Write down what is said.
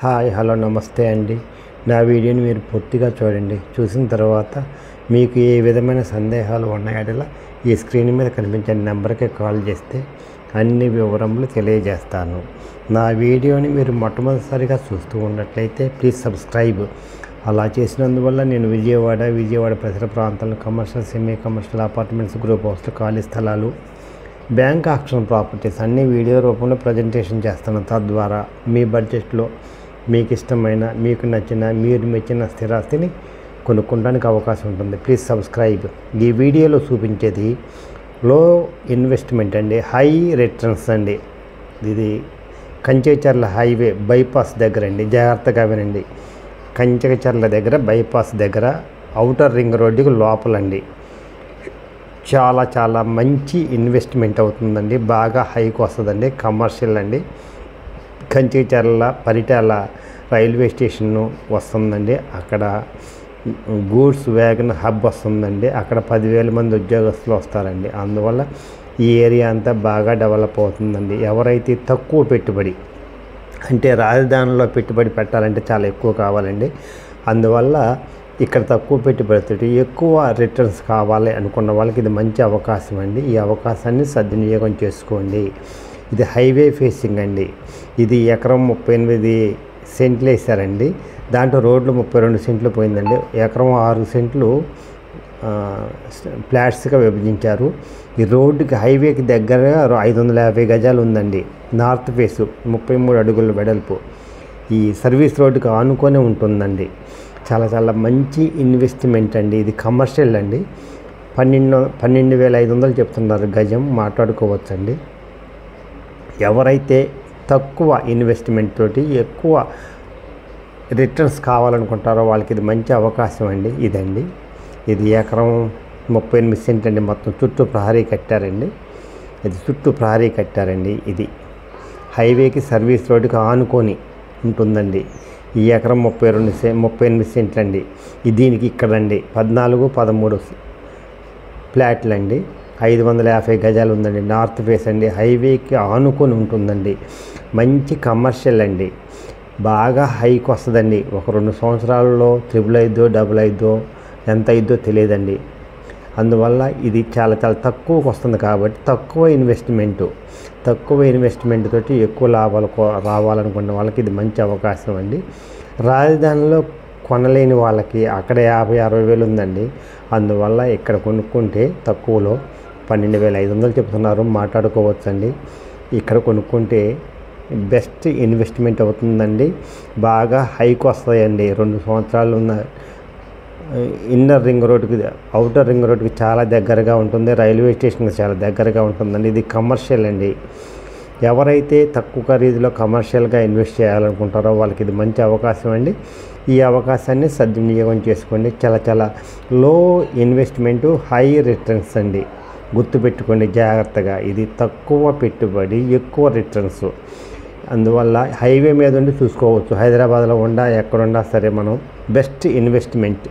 Hi hello నమస్తే అండి. నా వీడియోని మీరు పూర్తిగా చూడండి. చూసిన తర్వాత మీకు ఏ విధమైన సందేహాలు ఉన్నాయో ఈ స్క్రీన్ మీద కనిపించే నెంబర్కి కాల్ చేస్తే అన్ని వివరములు తెలియజేస్తాను. నా వీడియోని మీరు మొట్టమొదటిసారిగా చూస్తూ ఉన్నట్లయితే ప్లీజ్ సబ్స్క్రైబ్. అలా చేసినందువల్ల నేను విజయవాడ పరిసర ప్రాంతాలను commercial, semi commercial, apartments, group హౌస్లు, ఖాళీ స్థలాలు, బ్యాంక్ ఆక్షన్ ప్రాపర్టీస్ అన్ని వీడియో రూపంలో ప్రజెంటేషన్ చేస్తాను. తద్వారా మీ బడ్జెట్లో మీకు ఇష్టమైన, మీకు నచ్చిన, మీరు మెచ్చిన స్థిరాస్తిని కొనుక్కోవడానికి అవకాశం ఉంటుంది. Please subscribe. ఈ వీడియోలో చూపించేది లో ఇన్వెస్ట్మెంట్ అండి, హై రిటర్న్స్ అండి. ఇది కంచెచర్ల హైవే బైపాస్ దగ్గర అండి. జాగ్రత్తగా వినండి. కంచెచర్ల దగ్గర బైపాస్ దగ్గర ఔటర్ రింగ్ రోడ్డుకి లోపలండి. చాలా మంచి ఇన్వెస్ట్మెంట్ అవుతుందండి. బాగా హైకి వస్తుందండి. కమర్షియల్ అండి. కంచెచర్ల పరిటాల రైల్వే స్టేషన్ వస్తుందండి. అక్కడ గూడ్స్ వ్యాగన్ హబ్ వస్తుందండి. అక్కడ 10,000 మంది ఉద్యోగస్తులు వస్తారండి. అందువల్ల ఈ ఏరియా అంతా బాగా డెవలప్ అవుతుందండి. ఎవరైతే తక్కువ పెట్టుబడి, అంటే రాజధానిలో పెట్టుబడి పెట్టాలంటే చాలా ఎక్కువ కావాలండి. అందువల్ల ఇక్కడ తక్కువ పెట్టుబడితో ఎక్కువ రిటర్న్స్ కావాలి అనుకున్న వాళ్ళకి ఇది మంచి అవకాశం అండి. ఈ అవకాశాన్ని సద్వినియోగం చేసుకోండి. ఇది హైవే ఫేసింగ్ అండి. ఇది ఎకరం 38 సెంట్లు వేశారండి. దాంట్లో రోడ్లు 32 సెంట్లు పోయిందండి. ఎకరం 6 సెంట్లు ఫ్లాట్స్గా విభజించారు. ఈ రోడ్డుకి హైవేకి దగ్గరగా 550 గజాలు ఉందండి. నార్త్ ఫేసు 33 అడుగుల వెడల్పు. ఈ సర్వీస్ రోడ్డుకి ఆనుకొని ఉంటుందండి. చాలా మంచి ఇన్వెస్ట్మెంట్ అండి. ఇది కమర్షియల్ అండి. 12,500 చెప్తున్నారు గజం. మాట్లాడుకోవచ్చండి. ఎవరైతే తక్కువ ఇన్వెస్ట్మెంట్ తోటి ఎక్కువ రిటర్న్స్ కావాలనుకుంటారో వాళ్ళకి ఇది మంచి అవకాశం అండి. ఇదండి, ఇది ఎకరం 38 సెంట్ అండి. మొత్తం చుట్టూ ప్రహరీ కట్టారండి. ఇది హైవేకి సర్వీస్ రోడ్డుకి ఆనుకొని ఉంటుందండి. ఈ ఎకరం 38 సెంట్లు అండి. దీనికి ఇక్కడండి 14-13 ఫ్లాట్లు అండి. 550 గజాలు ఉందండి. నార్త్ ఫేస్ అండి. హైవేకి ఆనుకొని ఉంటుందండి. మంచి కమర్షియల్ అండి. బాగా హైకి వస్తుందండి. ఒక 2 సంవత్సరాలలో 555 ఎంత అయిద్దో తెలియదండి. అందువల్ల ఇది చాలా తక్కువకి వస్తుంది కాబట్టి తక్కువ ఇన్వెస్ట్మెంట్ తోటి ఎక్కువ లాభాలు రావాలనుకున్న వాళ్ళకి ఇది మంచి అవకాశం అండి. రాజధానిలో కొనలేని వాళ్ళకి అక్కడ 50-60 వేలు ఉందండి. అందువల్ల ఇక్కడ కొనుక్కుంటే తక్కువలో 12,500 చెప్తున్నారు. మాట్లాడుకోవచ్చండి. ఇక్కడ కొనుక్కుంటే బెస్ట్ ఇన్వెస్ట్మెంట్ అవుతుందండి. బాగా హైకి వస్తాయండి. 2 సంవత్సరాలు ఉన్న ఇన్నర్ రింగ్ రోడ్డుకి, అవుటర్ రింగ్ రోడ్డుకి చాలా దగ్గరగా ఉంటుంది. రైల్వే స్టేషన్కి చాలా దగ్గరగా ఉంటుందండి. ఇది కమర్షియల్ అండి. ఎవరైతే తక్కువ ఖరీదులో కమర్షియల్గా ఇన్వెస్ట్ చేయాలనుకుంటారో వాళ్ళకి ఇది మంచి అవకాశం అండి. ఈ అవకాశాన్ని సద్వినియోగం చేసుకోండి. చాలా లో ఇన్వెస్ట్మెంట్, హై రిటర్న్స్ అండి. గుర్తుపెట్టుకోండి జాగ్రత్తగా. ఇది తక్కువ పెట్టుబడి, ఎక్కువ రిటర్న్స్. అందువల్ల హైవే మీద ఉండి చూసుకోవచ్చు. హైదరాబాద్లో ఎక్కడున్నా సరే మనం బెస్ట్ ఇన్వెస్ట్మెంట్.